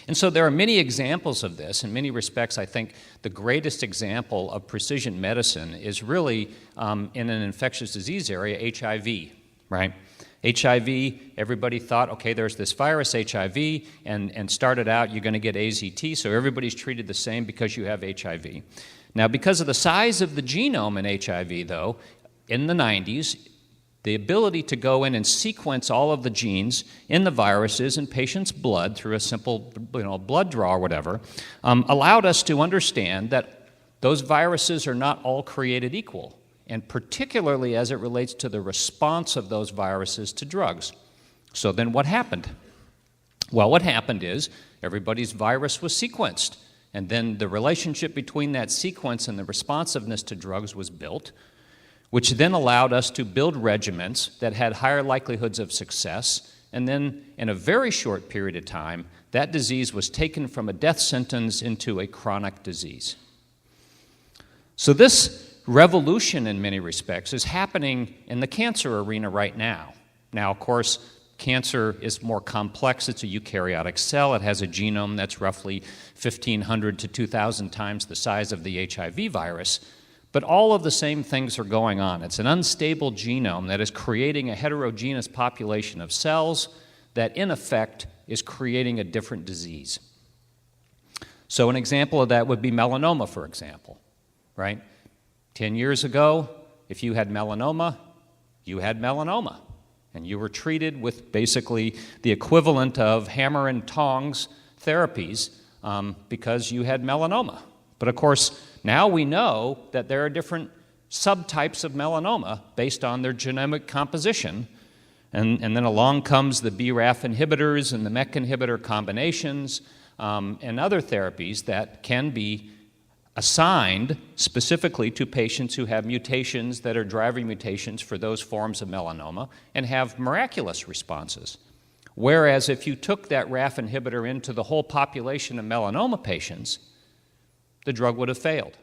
And so there are many examples of this. In many respects, I think the greatest example of precision medicine is really in an infectious disease area, HIV, right? HIV, everybody thought, okay, there's this virus, HIV, and started out, you're going to get AZT, so everybody's treated the same because you have HIV. Now, because of the size of the genome in HIV, though, in the 90s, the ability to go in and sequence all of the genes in the viruses in patients' blood through a simple blood draw or whatever allowed us to understand that those viruses are not all created equal, and particularly as it relates to the response of those viruses to drugs. So then what happened? Well, what happened is everybody's virus was sequenced, and then the relationship between that sequence and the responsiveness to drugs was built, which then allowed us to build regimens that had higher likelihoods of success, and then in a very short period of time, that disease was taken from a death sentence into a chronic disease. So this revolution, in many respects, is happening in the cancer arena right now. Now, of course, cancer is more complex. It's a eukaryotic cell. It has a genome that's roughly 1,500 to 2,000 times the size of the HIV virus. But all of the same things are going on. It's an unstable genome that is creating a heterogeneous population of cells that, in effect, is creating a different disease. So an example of that would be melanoma, for example, right? 10 years ago, if you had melanoma, and you were treated with basically the equivalent of hammer and tongs therapies because you had melanoma. But of course, now we know that there are different subtypes of melanoma based on their genomic composition, and then along comes the BRAF inhibitors and the MEK inhibitor combinations and other therapies that can be assigned specifically to patients who have mutations that are driver mutations for those forms of melanoma and have miraculous responses. Whereas if you took that RAF inhibitor into the whole population of melanoma patients, the drug would have failed.